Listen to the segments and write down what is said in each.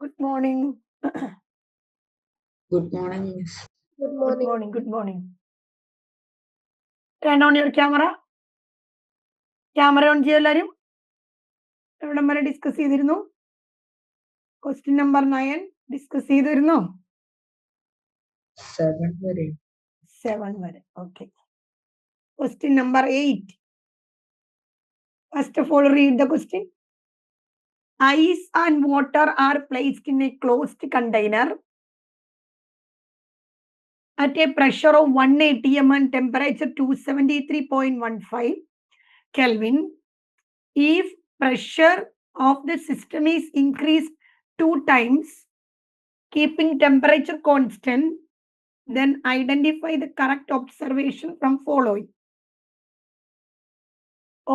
Good morning. Good morning, Miss. Good Good morning. morning. Good morning. Turn on your camera. Camera on ചെയ്യല്ലാരും എവിടം വരെ discuss ചെയ്തിരുന്നു? Question number 9 discuss ചെയ്തിരുന്നു. 7 വരെ. 7 വരെ. Okay. Question number 8. First of all, read the question. Ice and water are placed in a closed container at a pressure of 1 atm and temperature 273.15 Kelvin. If pressure of the system is increased 2 times, keeping temperature constant, then identify the correct observation from following.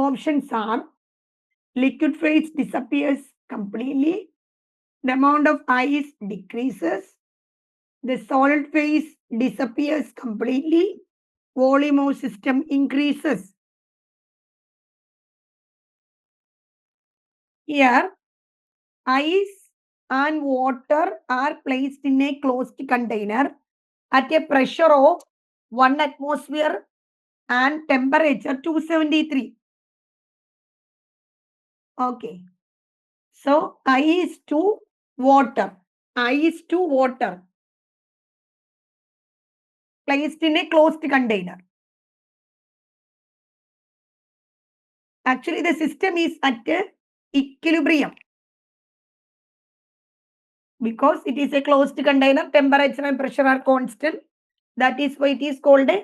Options are: liquid phase disappears completely, the amount of ice decreases, the solid phase disappears completely, volume of system increases. Here, ice and water are placed in a closed container at a pressure of 1 atmosphere and temperature 273. Okay. So, ice to water. Ice to water. Placed in a closed container. Actually, the system is at equilibrium. Because it is a closed container, temperature and pressure are constant. That is why it is called a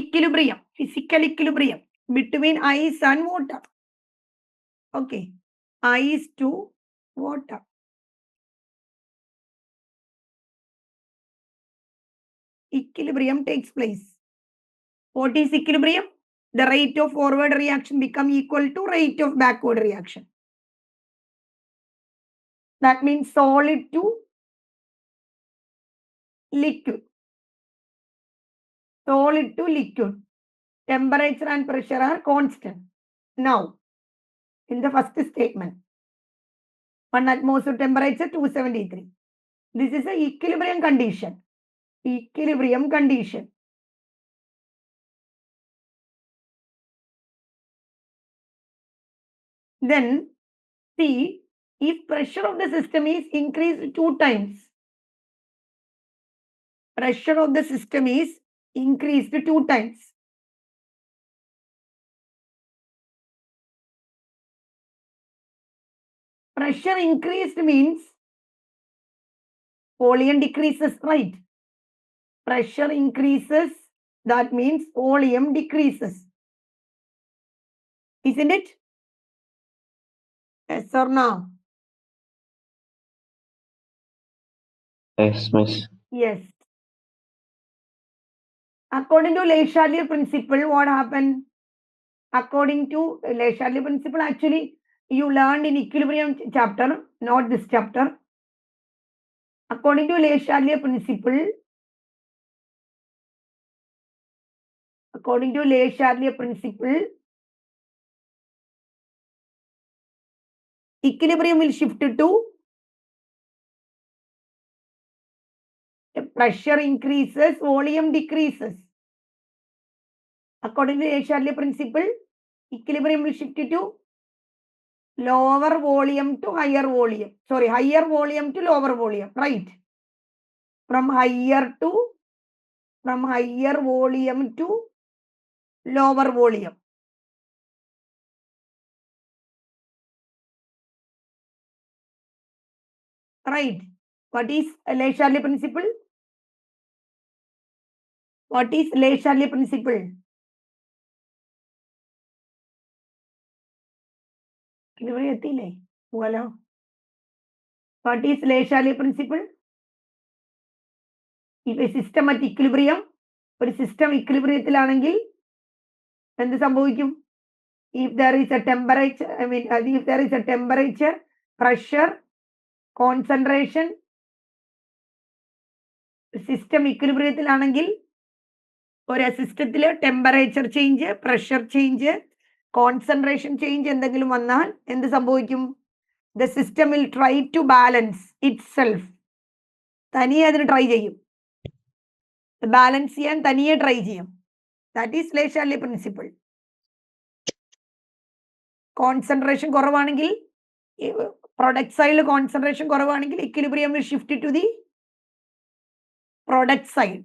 equilibrium, physical equilibrium between ice and water. Okay, ice to water. Equilibrium takes place. What is equilibrium? The rate of forward reaction become equal to rate of backward reaction. That means solid to liquid. Solid to liquid. Temperature and pressure are constant. Now, in the first statement, 1 atmosphere temperature 273. This is a equilibrium condition. Equilibrium condition. Then see, if pressure of the system is increased 2 times. Pressure of the system is increased 2 times. Pressure increased means volume decreases, right? Pressure increases, that means volume decreases. Isn't it? Yes or no? Yes, Miss. Yes. According to Le Chatelier principle, what happened? According to Le Chatelier principle, actually, you learned in equilibrium chapter, not this chapter. According to Le Chatelier principle, equilibrium will shift to pressure increases, volume decreases. According to Le Chatelier principle, equilibrium will shift to lower volume to higher volume. Sorry, higher volume to lower volume, right? From higher volume to lower volume. Right. What is Le Chatelier principle? What is Le Chatelier principle? Equilibrium എത്തിയില്ലേ? പോകാലോ. What is Le Chatelier principle? If a system at equilibrium, ഒരു system ഇക്വിലിബ്രിയത്തിലാണെങ്കിൽ എന്ത് സംഭവിക്കും? If there is a temperature, if there is a temperature, pressure, concentration, system ഇക്വിലിബ്രിയത്തിലാണെങ്കിൽ ഒരു സിസ്റ്റത്തില് temperature change, pressure change, concentration change എന്തെങ്കിലും വന്നാൽ എന്ത് സംഭവിക്കും? the system will try to balance itself. തനിയെ അതിന് ട്രൈ ചെയ്യും, ബാലൻസ് ചെയ്യാൻ തനിയെ ട്രൈ ചെയ്യും. That is Le Chatelier principle. Concentration കുറവാണെങ്കിൽ, പ്രൊഡക്റ്റ് സൈഡിൽ കോൺസെൻട്രേഷൻ കുറവാണെങ്കിൽ equilibrium will shift to the product side.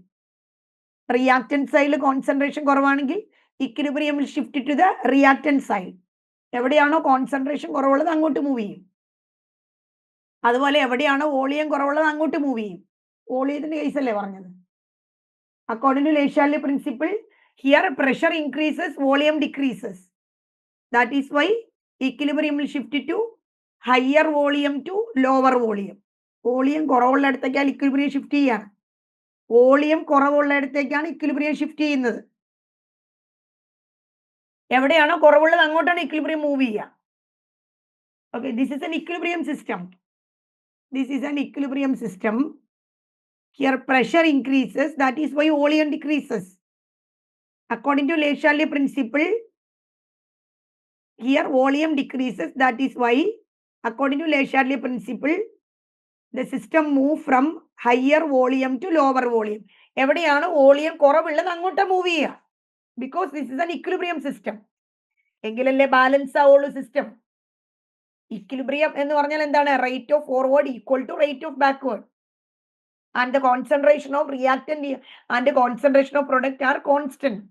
Reactant സൈഡിൽ കോൺസെൻട്രേഷൻ കുറവാണെങ്കിൽ equilibrium will shift to the reactant side. എവിടെയാണോ കോൺസെൻട്രേഷൻ കുറവുള്ളത് അങ്ങോട്ട് മൂവ് ചെയ്യും. അതുപോലെ എവിടെയാണോ വോളിയം കുറവുള്ളത് അങ്ങോട്ട് മൂവ് ചെയ്യും. വോളിയത്തിന്റെ കേസ് അല്ലേ പറഞ്ഞത്. According to Le Chatelier principle, here pressure increases, volume decreases. That is why equilibrium will shift to higher volume to lower volume. Volume കുറവുള്ളിടത്തേക്കാണ് ഇക്വിലിബ്രിയം ഷിഫ്റ്റ് ചെയ്യാണ്. വോളിയം കുറവുള്ളിടത്തേക്കാണ് ഇക്വിലിബ്രിയം ഷിഫ്റ്റ് ചെയ്യുന്നത്. എവിടെയാണോ കുറവുള്ളത് അങ്ങോട്ടാണ് ഇക്വിലിബ്രിയം മൂവ് ചെയ്യുക. Okay, this is an equilibrium system. This is an equilibrium system. Here pressure increases, that is why volume decreases. According to Le Chatelier's principle, here volume decreases, that is why, according to Le Chatelier's principle, the system move from higher volume to lower volume. എവിടെയാണ് volume കുറവുള്ളത് അങ്ങോട്ട് move ചെയ്യുക. Because this is an equilibrium system. എങ്കിലല്ലേ balance ആവുള്ളൂ system. Equilibrium എന്ന് പറഞ്ഞാൽ എന്താണ്? Rate of forward equal to rate of backward. And the concentration of reactant and concentration of product are constant.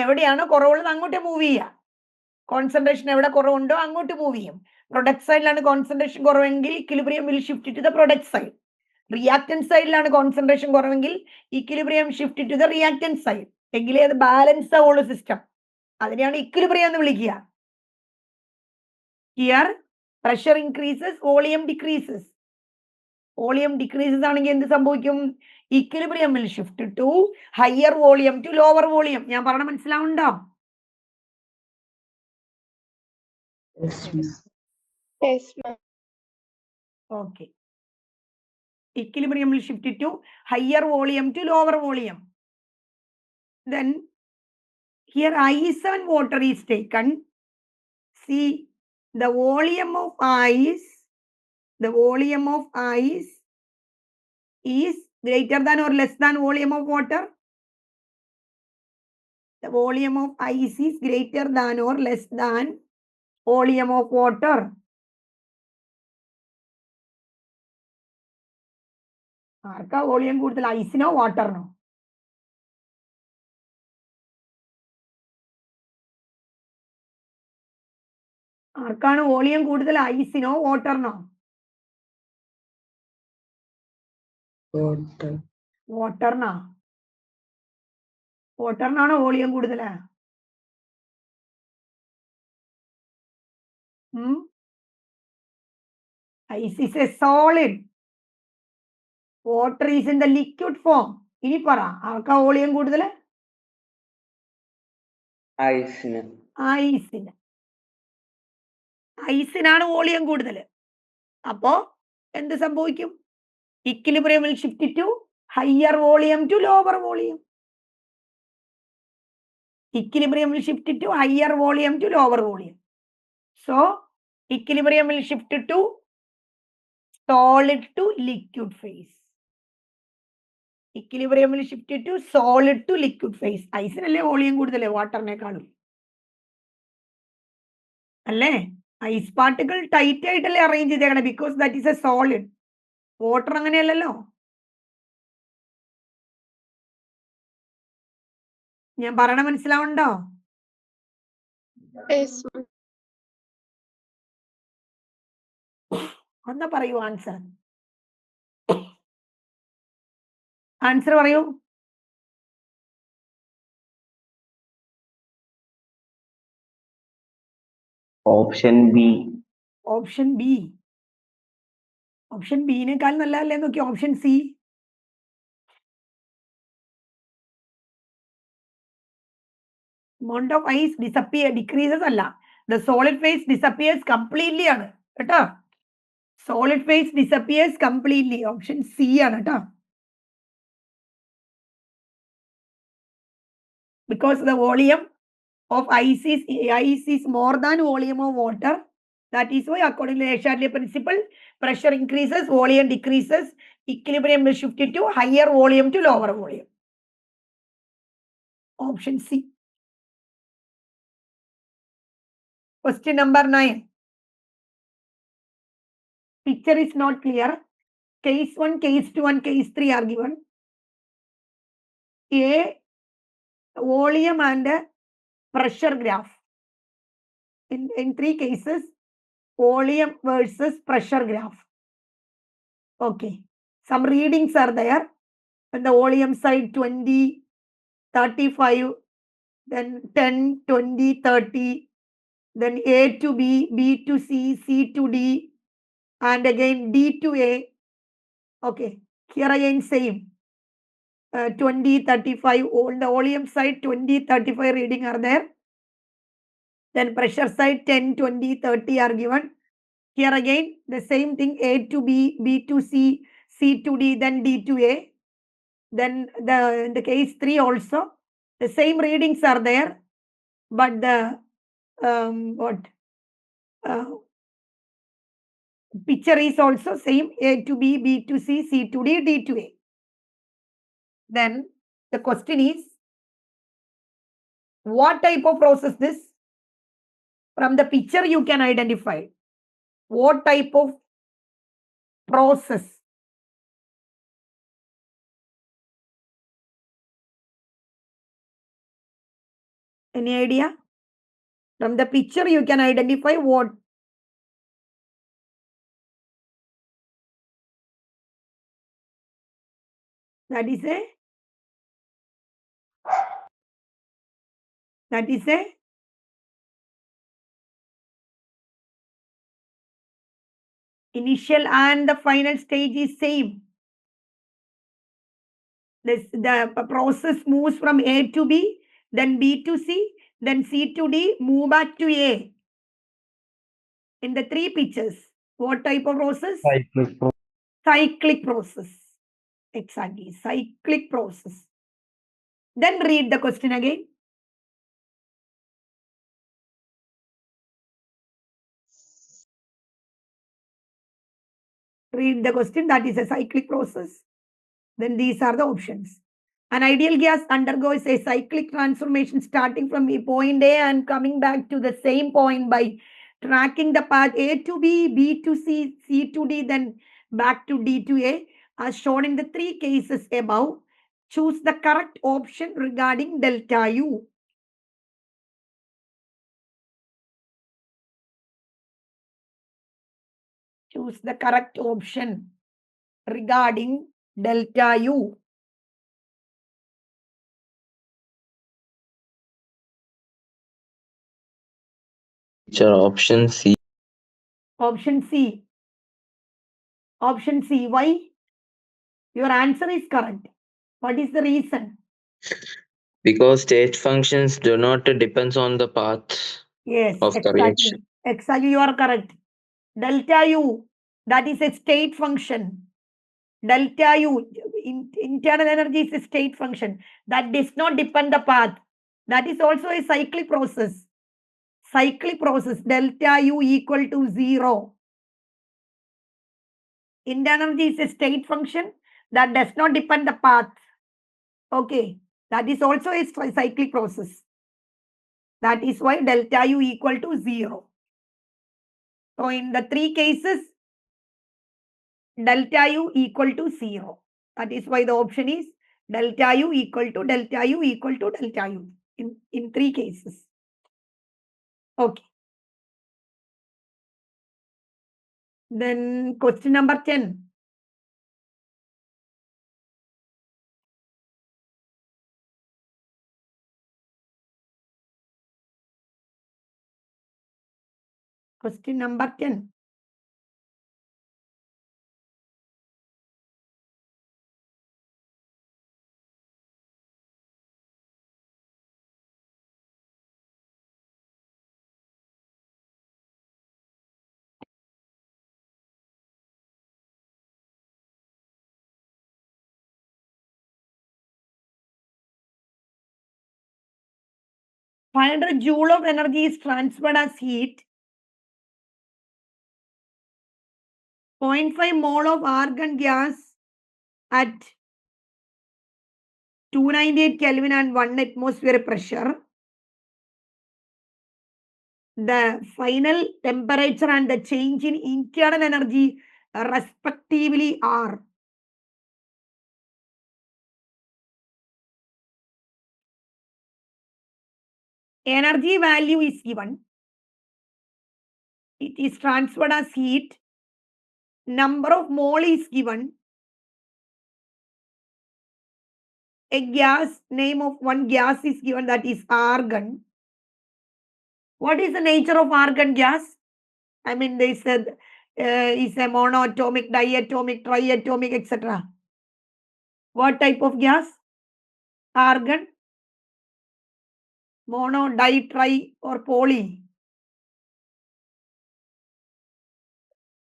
എവിടെയാണോ കുറവുള്ളത് അങ്ങോട്ട് മൂവ് ചെയ്യുക. കോൺസെൻട്രേഷൻ എവിടെ കുറവുണ്ടോ അങ്ങോട്ട് മൂവ് ചെയ്യും. പ്രൊഡക്റ്റ് സൈഡിലാണ് കോൺസെൻട്രേഷൻ കുറവെങ്കിൽ equilibrium will shift to the product side. Reactant സൈഡിലാണ് കോൺസെൻട്രേഷൻ കുറവെങ്കിൽ equilibrium shift to the reactant side. എങ്കിലേ അത് ബാലൻസ് ആവുള്ളൂ സിസ്റ്റം. അതിനെയാണ് ഇക്വിലിബ്രിയം എന്ന് വിളിക്കുക. Here pressure increases, volume decreases. Volume decreases ആണെങ്കിൽ എന്ത് സംഭവിക്കും? Equilibrium will shift to higher volume to lower volume. ഞാൻ പറഞ്ഞ മനസ്സിലാവുന്നുണ്ടോ? Yes, ma'am. Okay. Equilibrium will shift to higher volume to lower volume. Then here I7 water is taken. See, the volume of ice is greater than or less than volume of water. The volume of ice is greater than or less than volume of water. ആർക്കാ volume കൂടുതൽ, ഐസിനോ വാട്ടറിനോ? ആർക്കാണ് volume കൂടുതൽ, ഐസിനോ വാട്ടറിനോ? വാട്ടറിനാ. വാട്ടറിനാണോ volume കൂടുതൽ? Ice is a solid. Water is in the liquid form. ഇനി പറ, ആർക്കാ volume കൂടുതൽ? ഐസിന്. ഐസിനാണ് volume കൂടുതൽ. അപ്പോ എന്ത് സംഭവിക്കും? Equilibrium will shift to higher volume to lower volume. Equilibrium will shift to higher volume to lower volume. So equilibrium will shift to solid to liquid phase. Equilibrium will shift to solid to liquid phase. ഐസിനല്ലേ volume കൂടുതലേ വാട്ടറിനേക്കാളും അല്ലേ? Ice particle tight ആയിട്ടല്ലേ arrange ചെയ്തേക്കണം, because that is a solid. Water അങ്ങനെയല്ലല്ലോ. ഞാൻ പറയണ മനസ്സിലാവുണ്ടോ? Yes, ma'am. ഒന്ന് പറയൂ ആൻസർ. ആൻസർ പറയൂ. Option B. Option B. Option ബിനേക്കാൾ നല്ലതല്ലേ നോക്കി option C. amount of ice decreases അല്ല, the solid phase disappears completely ആണ് കേട്ടോ. solid phase disappears completely. Option C ആണ് കേട്ടോ. because the volume of ice is more than volume of water. That is why, according to the Le principle, pressure increases, volume decreases, equilibrium will shift to higher volume to lower volume. Option C. Question number 9. Picture is not clear. Case 1, case 2, and case 3 are given. A volume and pressure graph. In 3 cases, volume versus pressure graph. Okay. Some readings are there. On the volume side, 20, 35, then 10, 20, 30, then A to B, B to C, C to D, and again D to A. Okay. Here again same. 20, 35, on the volume side, 20, 35 reading are there. Then pressure side, 10, 20, 30 are given. Here again, the same thing, A to B, B to C, C to D, then D to A. Then in the case 3 also, the same readings are there, but the picture is also same, A to B, B to C, C to D, D to A. Then the question is, what type of process this? From the picture you can identify what type of process. Any idea? From the picture you can identify what. That is a initial and the final stage is same. The process moves from A to B, then B to C, then C to D, move back to A. In the 3 pictures, what type of process? Cyclic process. Exactly, cyclic process. Then read the question again. Read the question. That is a cyclic process. Then these are the options. An ideal gas undergoes a cyclic transformation starting from a point A and coming back to the same point by tracking the path A to B, B to C, C to D, then back to D to A, as shown in the 3 cases above. Choose the correct option regarding delta U. Choose the correct option regarding delta U. Teacher, option C. Option C. Option C. Why? Your answer is correct. What is the reason? Because state functions do not depends on the path Yes, of the reaction. exactly, you are correct. Delta U, that is a state function. Delta U, internal energy is a state function that does not depend the path. That is also a cyclic process. Cyclic process, delta U equal to 0. Internal energy is a state function that does not depend the path. Okay, that is also a cyclic process. That is why delta U equal to 0. So in the 3 cases, delta U equal to 0. That is why the option is delta U equal to delta U equal to delta U in 3 cases. Okay. Then question number 10. Question number 10. 500 joule of energy is transferred as heat. 0.5 mole of argon gas at 298 Kelvin and 1 atmosphere pressure. The final temperature and the change in internal energy respectively are energy value is given. It is transferred as heat. Number of mole is given. A gas, name of one gas is given, that is argon. What is the nature of argon gas? I mean, they said is a monoatomic, diatomic, triatomic, etc. What type of gas? Argon, mono, di, tri, or poly?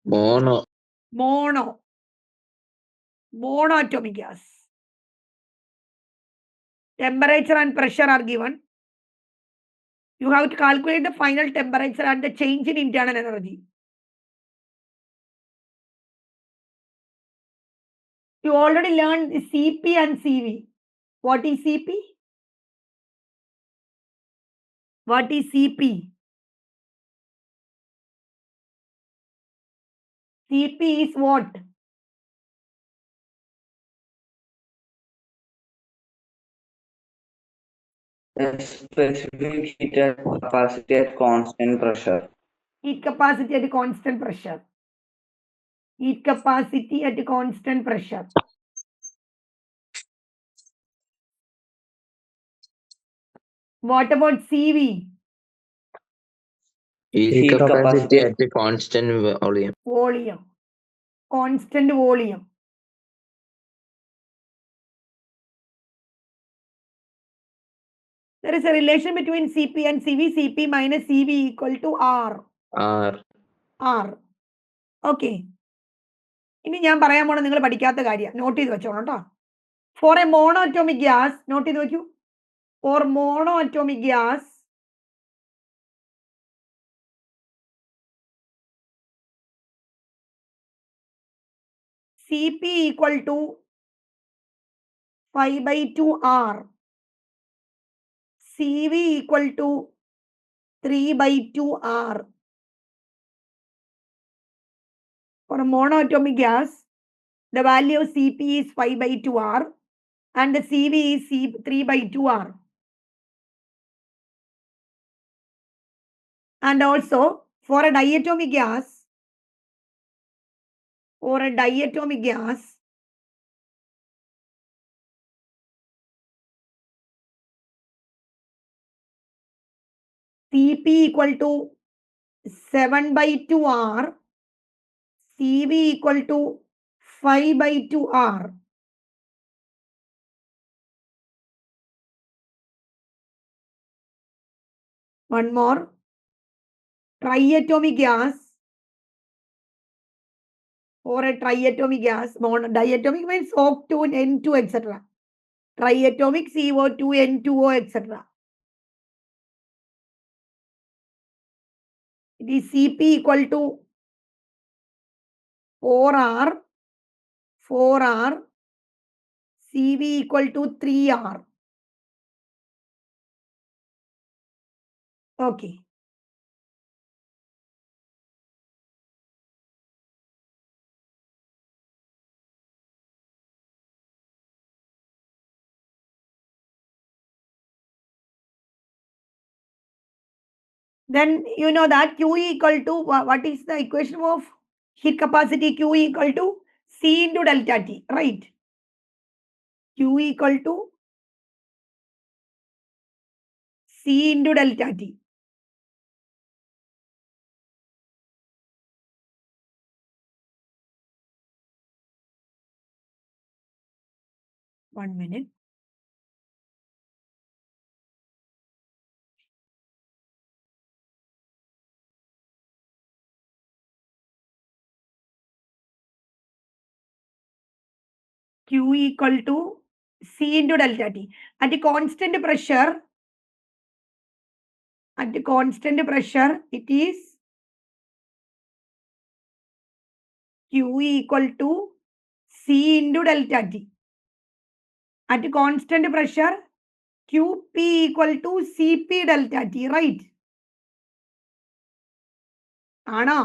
Mono. Monoatomic gas. Temperature and pressure are given. You have to calculate the final temperature and the change in internal energy. You already learned Cp and Cv. What is Cp? What is Cp? Cp is what? The specific heat capacity at constant pressure. Heat capacity at constant pressure. Heat capacity at constant pressure. What about Cv? Heat capacity at a constant volume. Volume. Constant volume. There is a relation between Cp and Cv. Cp minus Cv equal to R. R. Okay. ഇനി ഞാൻ പറയാൻ പോണ നിങ്ങൾ പഠിക്കാത്ത കാര്യം not ചെയ്ത് വെച്ചോളൂ കേട്ടോ. For a monoatomic gas, note ചെയ്ത് വെക്കൂ. For monoatomic gas, Cp equal to 5/2 R. Cv equal to 3/2 R. For a monoatomic gas, the value of Cp is 5/2 R and the Cv is 3/2 R. And also for a diatomic gas, Cp equal to 7/2 R, Cv equal to 5/2 R. One more. Triatomic gas, or a triatomic gas, diatomic means O2, N2, etc. Triatomic CO2, N2O, etc. It is Cp equal to 4R, Cv equal to 3R. Okay. Then you know that Q equal to, what is the equation of heat capacity? Q equal to C into delta T, right? Q equal to C into delta T. One minute. Q equal to C into delta T. At a constant pressure, At constant pressure, it is Q equal to C into delta T. At constant pressure, QP equal to CP delta T, right? Anna?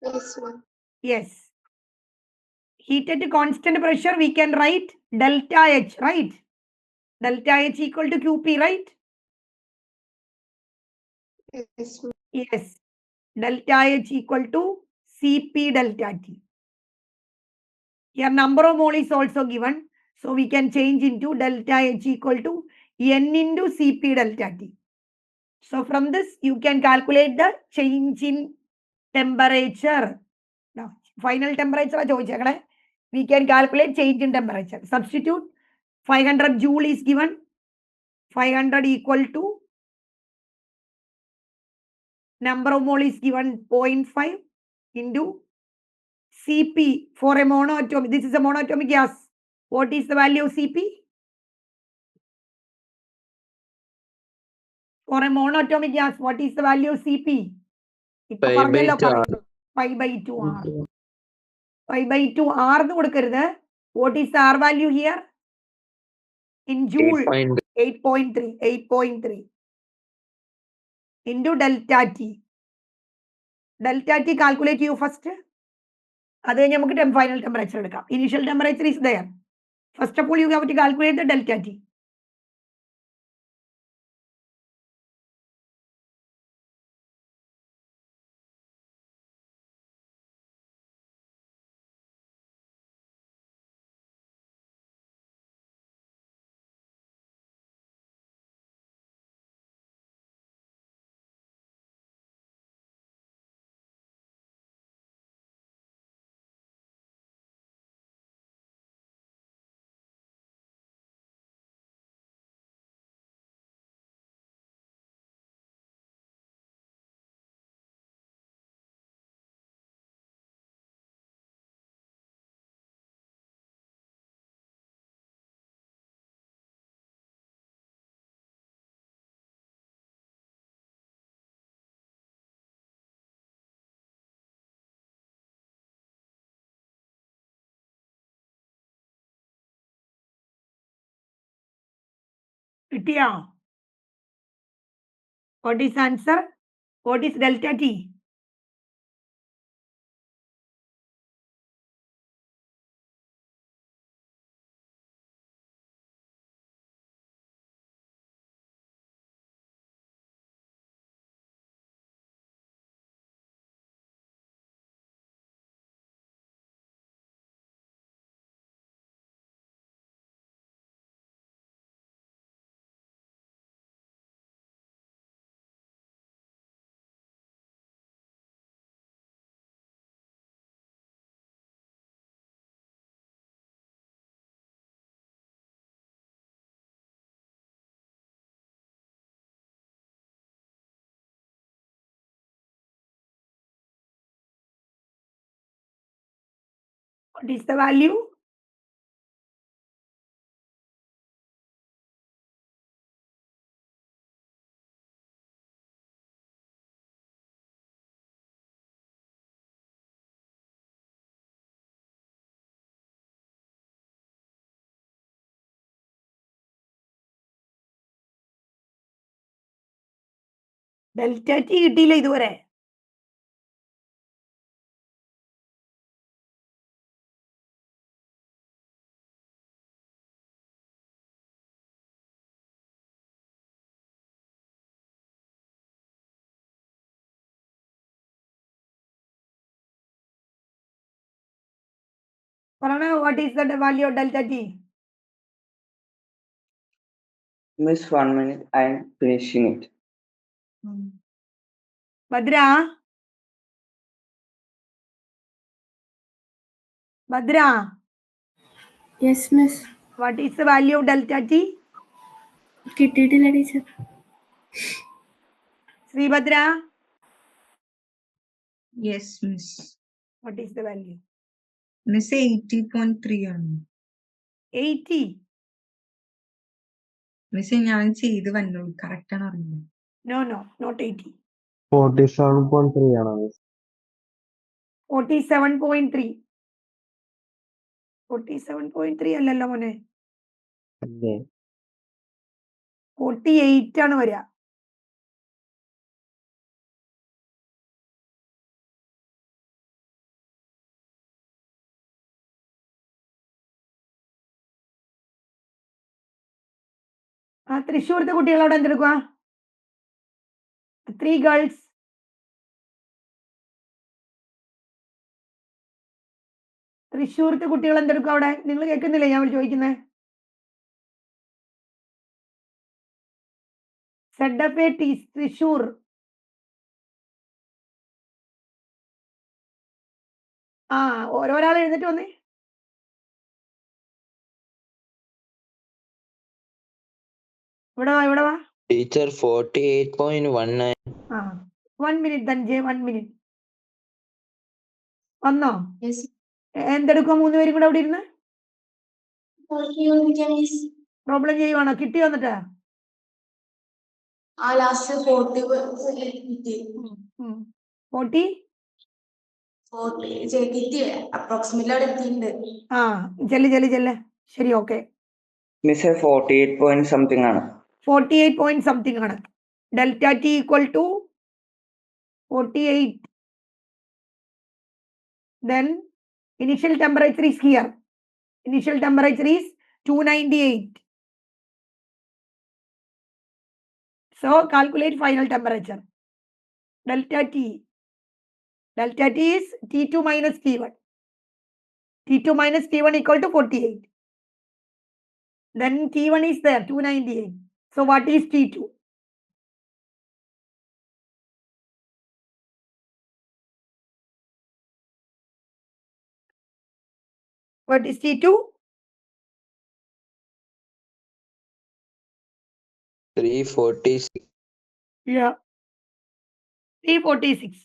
Yes, ma'am. Yes. Heat at constant pressure, we can write delta H, right? Delta H equal to QP, right? Yes, ma'am. Yes. Delta H equal to CP delta T. Here number of mole is also given. So we can change into delta H equal to N into CP delta T. So from this, you can calculate the change in temperature. Now, final temperature, we can calculate change in temperature. Substitute 500 joule is given. 500 equal to number of mole is given 0.5 into CP for a monoatomic. This is a monoatomic gas. What is the value of CP? For a monoatomic gas, what is the value of CP? ഇപ്പൊ Pi by പറഞ്ഞല്ലോ 2 R. പറയുന്നു. Pi by 2R. Pi by 2R എന്ന് കൊടുക്കരുത്. What is the R value here? In joule, 8.3. 8.3 into delta T. Delta T calculate you first. അത് കഴിഞ്ഞ് നമുക്ക് final temperature എടുക്കാം. Initial temperature is there. First of all, you have to calculate the delta T. കിട്ടിയോ? What is answer? What is delta T? What is the value? Delta T കിട്ടിയില്ല ഇതുവരെ. Parana, what is the value of delta T? Miss, 1 minute. I am finishing it. Badra? Badra? Yes, miss. What is the value of delta T? കിട്ടിയിട്ടില്ല teacher. Sribhadra? Yes, miss. What is the value? Miss 80.3 ആണ്. 80. Miss ഞാൻ ചെയ്ത് വന്നു correct ആണ് അറിയുന്നത്. No, not 80. 47.3 ആണ് miss. 47.3. 47.3 അല്ലല്ലോ മോനെ. അല്ലേ? 48 ആണ് വരിക. ആ തൃശ്ശൂരത്തെ കുട്ടികളോട് എന്തെടുക്കുക? 3 girls. തൃശ്ശൂരത്തെ കുട്ടികൾ എന്തെടുക്കുക അവിടെ? നിങ്ങൾ കേൾക്കുന്നില്ലേ ഞാൻ ചോദിക്കുന്നത്? ZFA തൃശ്ശൂർ. ആ ഓരോരാൾ എഴുന്നിട്ട് വന്നേ. ഇവിടെ വാ. Teacher 48.19. ആ 1 minute ധനഞ്ജയ്, 1 minute. വന്നോ? Yes. എന്തെടുക്കുക 3 പേരും കൂടെ അവിടെ ഇരുന്ന്? Miss. പ്രോബ്ലം ചെയ്യുവാണോ? കിട്ടി വന്നിട്ട്? ആ ലാസ്റ്റ് 40 കിട്ടി. 40 കിട്ടി അപ്രോക്സിമേറ്റ്ലി അവിടെ എത്തിയിട്ടുണ്ട്. ആ ചെല്ല്. ശരി, ഓക്കെ. മിസ് 48 പോയിന്റ് സംതിങ് ആണ്. 48 point something ആണ്. Delta T equal to 48. Then initial temperature is here. Initial temperature is 298. So calculate final temperature. Delta T. Delta T is T2 minus T1. T2 minus T1 equal to 48. Then T1 is there, 298. So what is T2? What is T2? 346. Yeah. 346.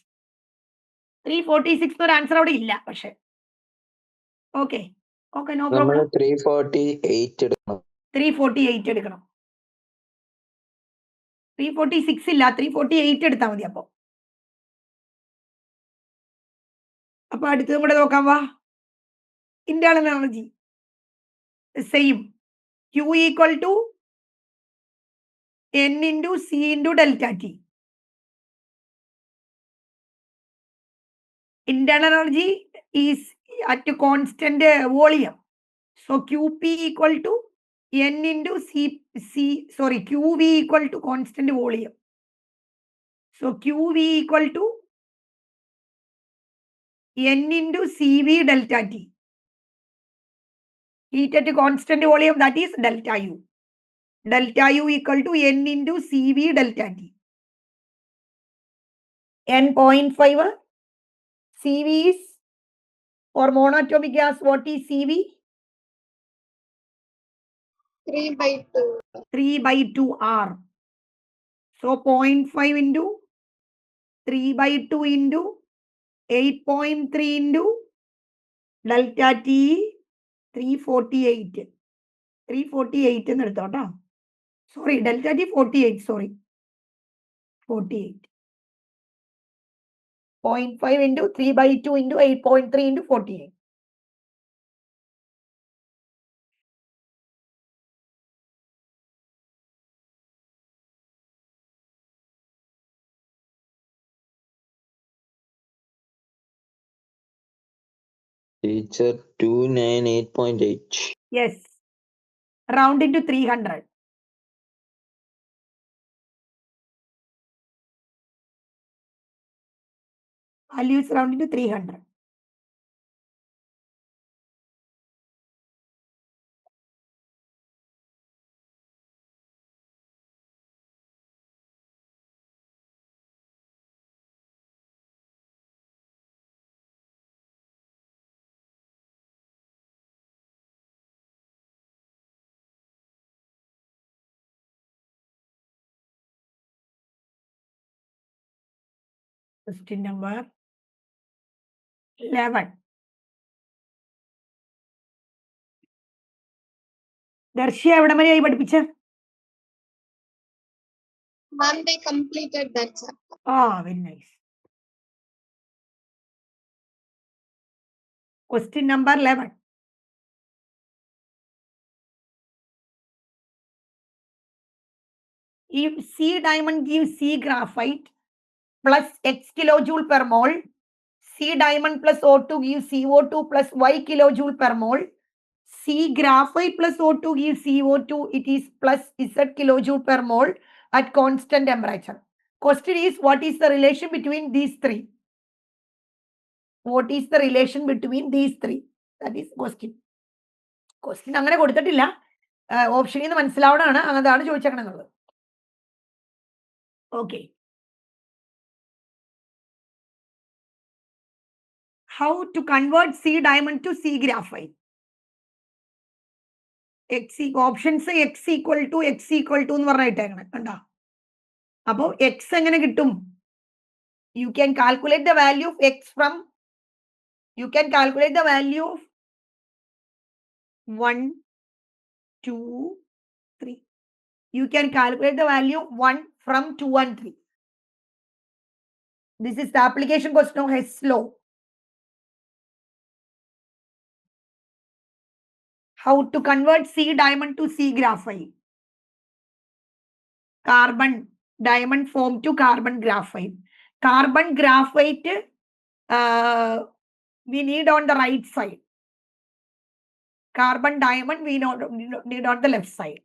346 ഒരു answer അവിടെ ഇല്ല പക്ഷെ. Okay no നമ്മൾ problem. 348 എടുക്കണം. 348 എടുക്കണം. 346 ഇല്ല, 348 എടുത്താൽ മതി. അപ്പൊ അടുത്തതും കൂടെ നോക്കാം. വാ. Internal energy same. Q equal to N into C into delta T. Internal energy is at constant volume. So QP equal to N into QV equal to constant volume. So QV equal to N into CV delta T. Heat at constant volume, that is delta U. Delta U equal to N into CV delta T. N 0.5. CV is for monatomic gas. What is CV? 3/2. 3/2 R. So 0.5 into 3/2 into 8.3 into delta T 348. 348 എന്ന് എടുത്തോട്ടോ. Sorry, delta T 48. Sorry. 48. 0.5 into 3/2 into 8.3 into 48. Teacher 298.8. Yes. Round into 300. Values round into 300. Question number 11. ദർശ്യ എവിടെ വരെയായി പഠിപ്പിച്ച? Ma'am, they completed that chapter. Very nice. Question number 11. If C diamond gives C graphite plus X kilojoule per mole, C diamond plus O2 gives CO2 plus Y kilojoule per mole, C graphite plus O2 gives CO2, it is plus Z kilojoule per mole at constant temperature. Question is, what is the relation between these three? What is the relation between these three? That is question. Question അങ്ങനെ കൊടുത്തിട്ടില്ല, ഓപ്ഷനിൽ നിന്ന് മനസ്സിലാവണമാണ്, അതാണ് ചോദിച്ചേക്കണെന്നുള്ളത്. Okay. How to convert C diamond to C graphite? Options X equal to എന്ന് പറഞ്ഞിട്ടേക്കണം കണ്ടോ. അപ്പോൾ X എങ്ങനെ കിട്ടും? You can calculate the value of X from, you can calculate the value of 1, 2, 3. You can calculate the value of 1 from 2 and 3. This is the application question of Hess law. How to convert C diamond to C graphite? Carbon diamond form to carbon graphite. Carbon graphite we need on the right side. Carbon diamond we need on the left side.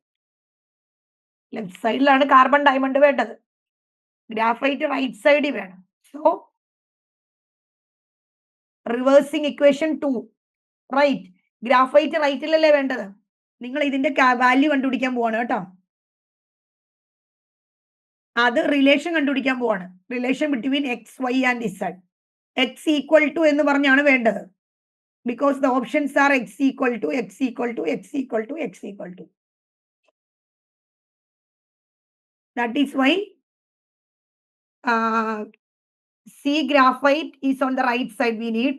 Left side ലാണ് carbon diamond വേണ്ടത്. Graphite right side വേണം. So reversing equation 2, right? Graphite right ലല്ലേ വേണ്ടത്. നിങ്ങൾ ഇതിന്റെ value കണ്ടുപിടിക്കാൻ പോവാണ് കേട്ടോ. അത് റിലേഷൻ കണ്ടുപിടിക്കാൻ പോവാണ്. Relation between X, Y and Z. X equal to എന്ന് പറഞ്ഞാണ് വേണ്ടത്. Because the options are X equal to, X equal to, X equal to, X equal to. That is why C graphite is on the right side we need.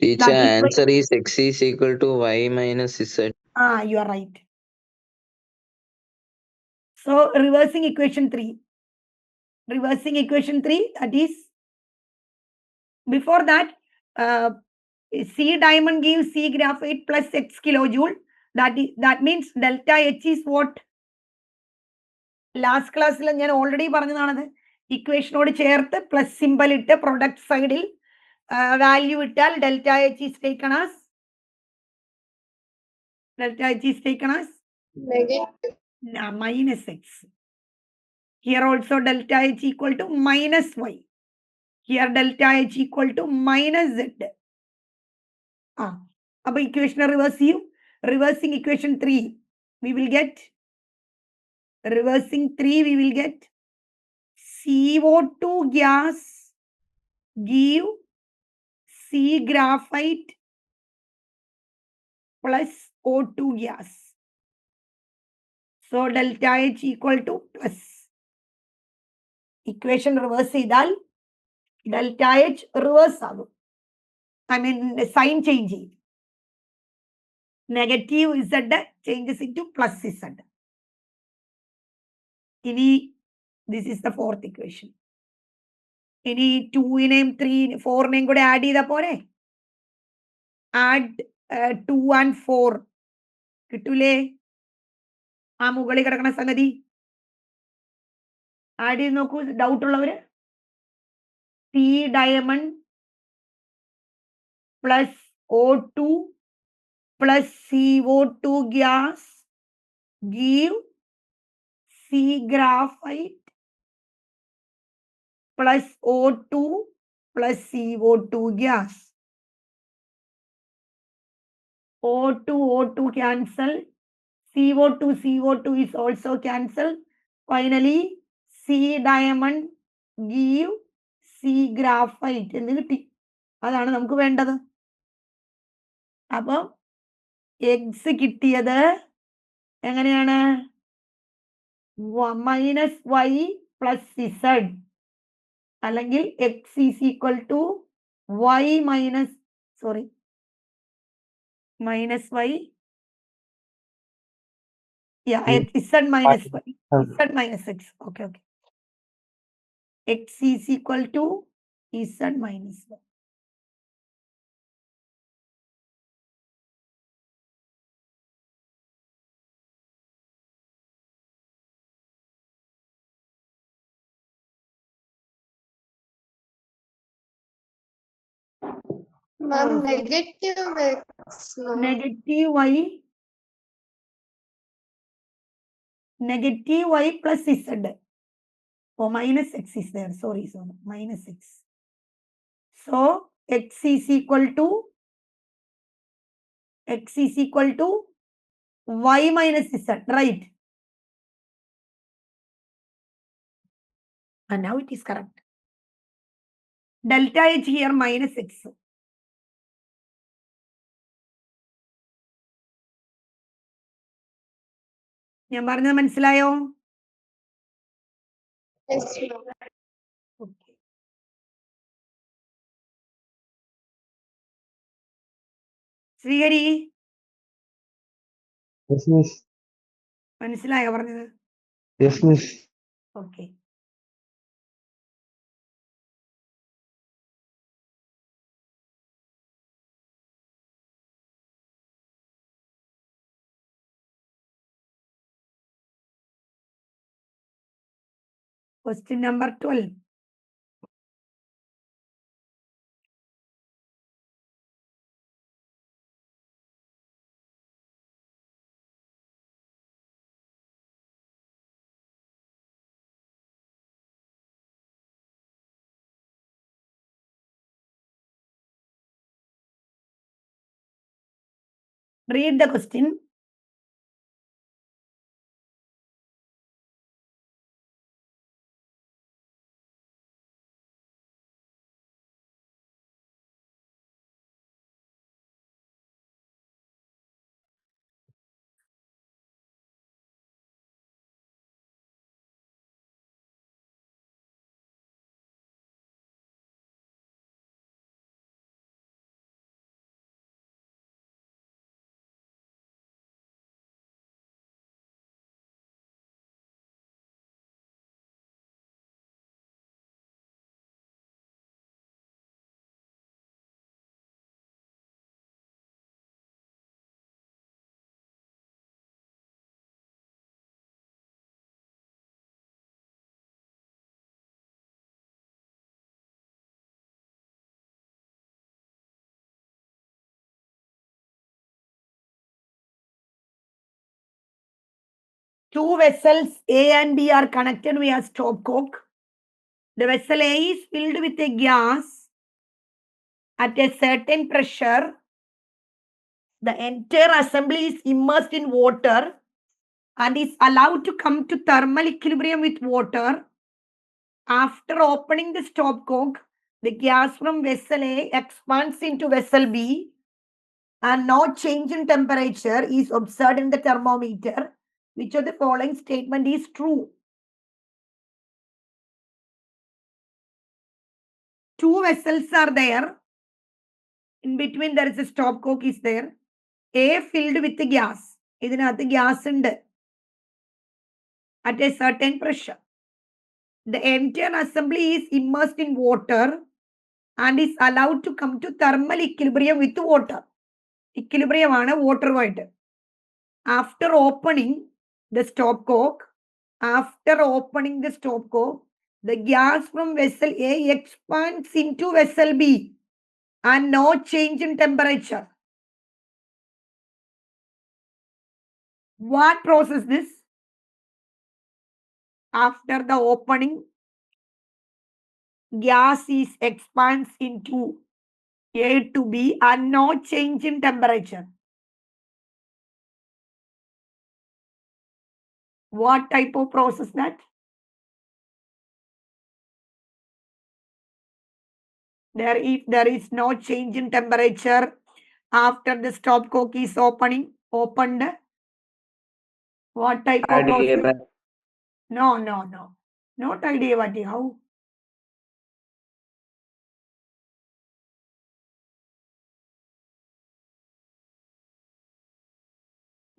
Teacher, That is why- answer is X is equal to Y minus Z. You are right. So reversing equation 3. Reversing equation 3, that is, before that, C diamond gives C graphite plus X kilojoule. That means delta H is what? Last class ഞാൻ already പറഞ്ഞതാണത്. ഇക്വേഷനോട് ചേർത്ത് plus symbol ഇട്ട് product സൈഡിൽ value ഇട്ടാൽ delta H is taken as Negative. minus X. Here also delta H equal to minus Y. Here delta H equal to minus Z. അപ്പോൾ equation reverse ചെയ്യും. Reversing equation 3, we will get CO2 gas give C graphite plus O2 gas. So delta H equal to plus. Equation reverse ചെയ്താൽ delta H reverse ആകും. I mean sign change ചെയ്യും. Negative Z changes into plus Z. ഇനി this is the fourth equation. ഇനി 2-നെയും 4-നെയും കൂടെ add ചെയ്താൽ പോരെ? Add 2 and 4 കിട്ടൂലേ? ആ മുകളിൽ കിടക്കുന്ന സംഗതി ആഡ് ചെയ്ത് നോക്കൂ. ഡൗട്ട് ഉള്ളവര്. C diamond plus O2 plus CO2 gas give C graphite plus O2 plus CO2 gas. O2 cancel. CO2 is also cancelled. Finally, C diamond give C graphite എന്ന് കിട്ടി. അതാണ് നമുക്ക് വേണ്ടത്. അപ്പം എക്സ് കിട്ടിയത് എങ്ങനെയാണ്? മൈനസ് വൈ പ്ലസ് ഇസഡ്, അല്ലെങ്കിൽ X is equal to Y minus Y, Z minus y, Z minus x. Okay. X is equal to Z minus 1. Ma'am, negative X. No. Negative Y. Negative Y plus Z. Oh, minus X is there. Sorry. Minus X. So, X is equal to Y minus Z, right? And now it is correct. Delta H here minus X. ഞാൻ പറഞ്ഞത് മനസ്സിലായോ? Yes, ma'am. Okay. Sreehari Yes, miss. മനസ്സിലായോ പറഞ്ഞത്? Yes, miss. Okay. Question number 12. Read the question. Two vessels A and B are connected via stopcock. The vessel A is filled with a gas at a certain pressure. The entire assembly is immersed in water and is allowed to come to thermal equilibrium with water. After opening the stopcock, the gas from vessel A expands into vessel B and no change in temperature is observed in the thermometer. Which of the following statement is true? Two vessels are there. In between there is a stopcock is there. A filled with gas. ഇതിനകത്ത് gas ഉണ്ട്. At a certain pressure. The entire assembly is immersed in water and is allowed to come to thermal equilibrium with water. Equilibrium ആണ് water ആയിട്ട്. After opening the stopcock, the gas from vessel A expands into vessel B and no change in temperature. What process this? After the opening, gas is expands into A to B and no change in temperature. What type of process that? If there is no change in temperature after the stopcock is opened, what type of process? Adiabatic. No. Not adiabatic. How?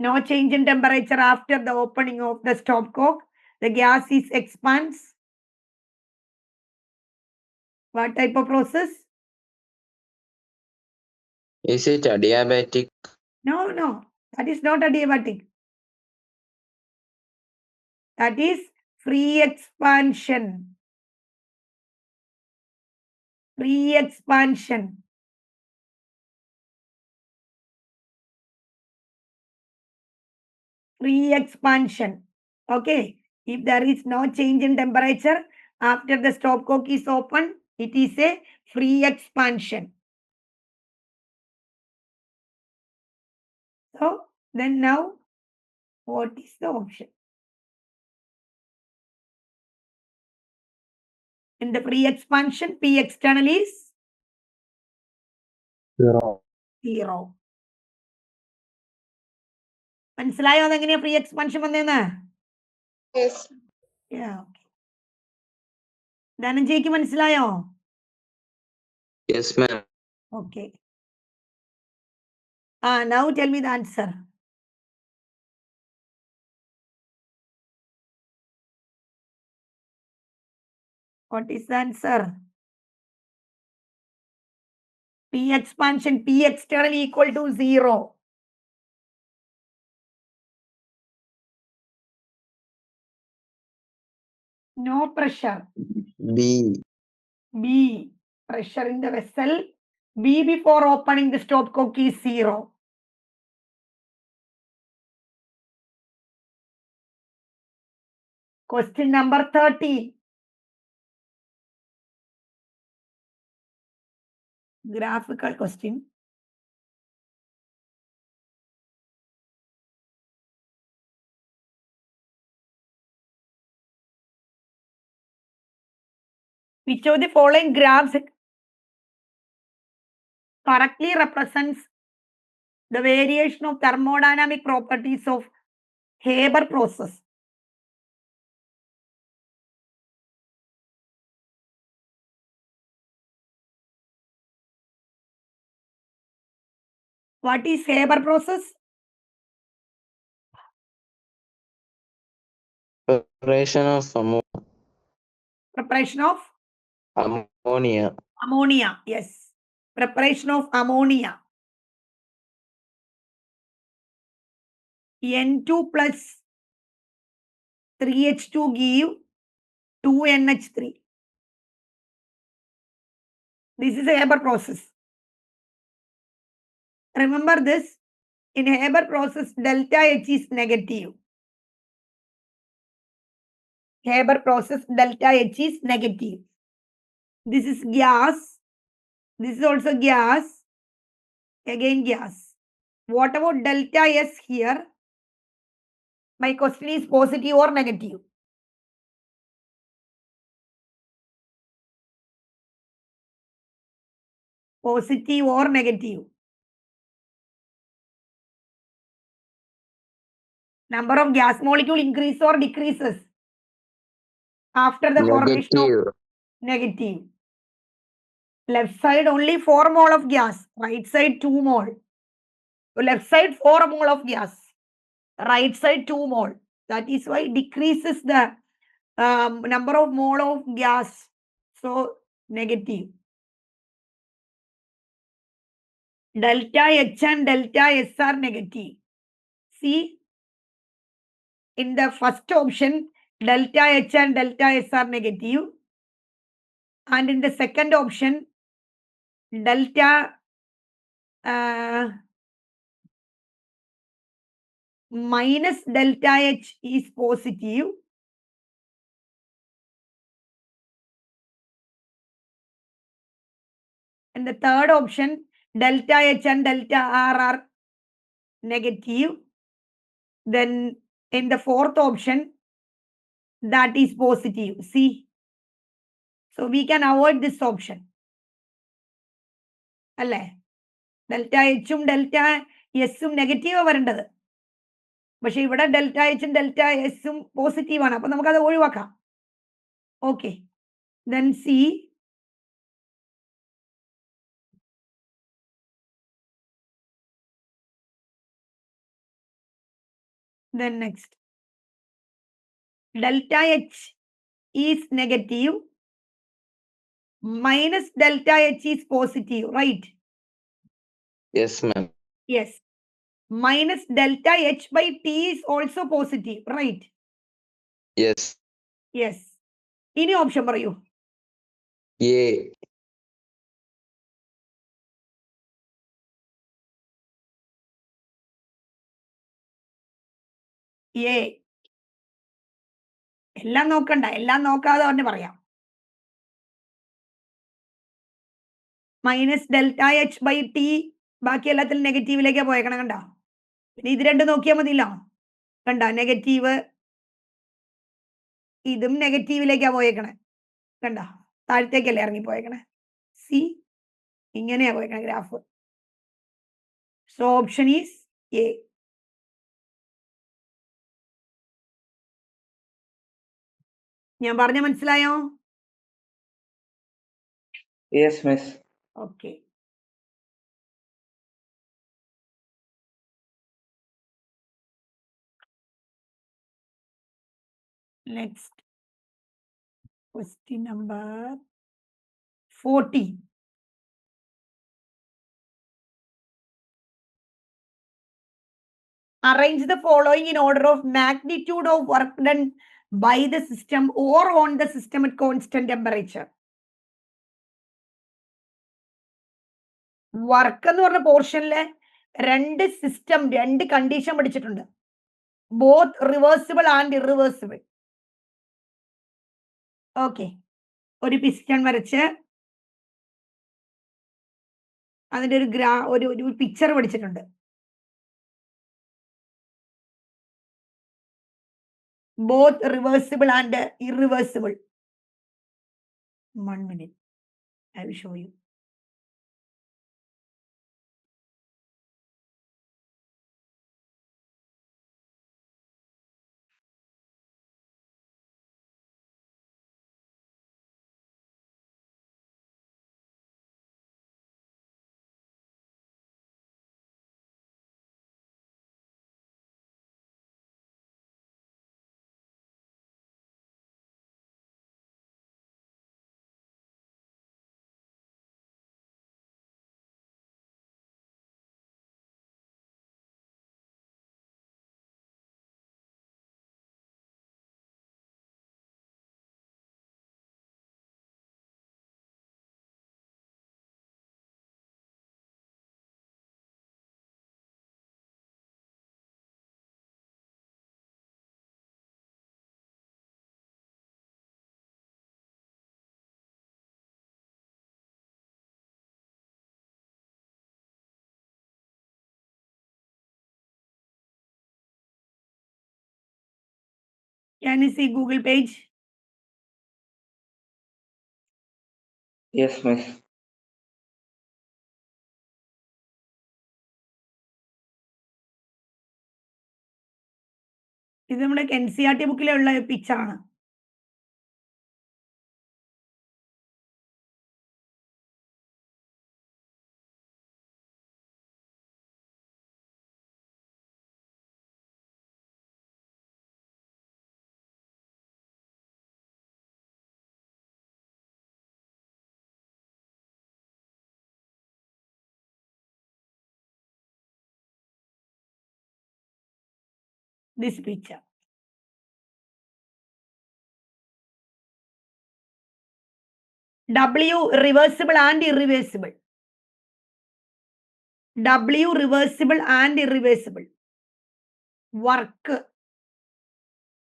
No change in temperature after the opening of the stopcock. The gas is expands. What type of process? Is it adiabatic? No, that is not adiabatic. That is free expansion. Free expansion. Free expansion. Okay. If there is no change in temperature after the stopcock is open, it is a free expansion. So then now, what is the option? In the free expansion, P external is 0. 0. മനസ്സിലായോ അതെങ്ങനെയാ free expansion വന്നേന്ന്? Yes. ധനഞ്ജയ്ക്ക് മനസ്സിലായോ? Yes, ma'am. Okay. Now tell me the answer. What is the answer? P expansion, P external equal to 0. No pressure. B. B. Pressure in the vessel. B before opening the stopcock is 0. Question number 30. Graphical question. Which of the following graphs correctly represents the variation of thermodynamic properties of Haber process? What is Haber process? Preparation of Preparation of ammonia. ammonia. Yes. Preparation of ammonia. N2 plus 3H2 give 2NH3. This is a Haber process. Remember this. In Haber process, delta H is negative. Haber process, delta H is negative. This is gas. This is also gas. Again gas. What about delta S here? My question is positive or negative? Positive or negative? Number of gas molecule increase or decreases after the formation of Negative. negative. Left side only 4 mole of gas, right side 2 mole. Left side 4 mole of gas, right side 2 mole. That is why decreases the number of mole of gas. So negative. Delta H and delta S are negative. See, in the first option, delta H and delta S are negative. And in the second option, delta minus delta H is positive. And the third option, delta H and delta R are negative. Then in the fourth option, that is positive. See, so we can avoid this option. അല്ലേ? Delta എച്ചും delta എസും negative വരേണ്ടത്. പക്ഷെ ഇവിടെ delta എച്ചും delta എസും positive ആണ്. അപ്പൊ നമുക്കത് ഒഴിവാക്കാം. Okay, then see, then next, delta H is negative, minus delta H is positive, right? Yes, ma'am. Yes. Minus delta H by T is also positive, right? Yes. Yes. Any option for you? A. A. എല്ലാം നോക്കണ്ട, എല്ലാം നോക്കാതെ തന്നെ പറയാം. Minus delta H by T ബാക്കി എല്ലാത്തിലും നെഗറ്റീവിലേക്കാ പോയേക്കണം, കണ്ട. പിന്നെ ഇത് രണ്ടും നോക്കിയാൽ മതിയല്ലോ, കണ്ട, നെഗറ്റീവ്, ഇതും നെഗറ്റീവിലേക്കാ പോയേക്കണേ, കണ്ട, താഴത്തേക്കല്ലേ ഇറങ്ങി പോയേക്കണേ. സി, ഇങ്ങനെയാ പോയേക്കണേ graph. So option is A. ഞാൻ പറഞ്ഞ മനസ്സിലായോ? Yes, miss. Okay. Next question number 14. Arrange the following in order of magnitude of work done by the system or on the system at constant temperature. Work എന്ന് പറഞ്ഞ പോർഷനിലെ രണ്ട് system, രണ്ട് condition പഠിച്ചിട്ടുണ്ട്. Both reversible and irreversible. Okay, ഒരു piston വരച്ച് അതിന്റെ ഒരു picture പഠിച്ചിട്ടുണ്ട്. Both reversible and irreversible. 1 minute. I will show you. Can you see Google page? Yes, miss. ഇത് നമ്മുടെ NCERT ബുക്കിലുള്ള പിക്ചറാണ്. This picture. W reversible and irreversible. W reversible and irreversible. Work.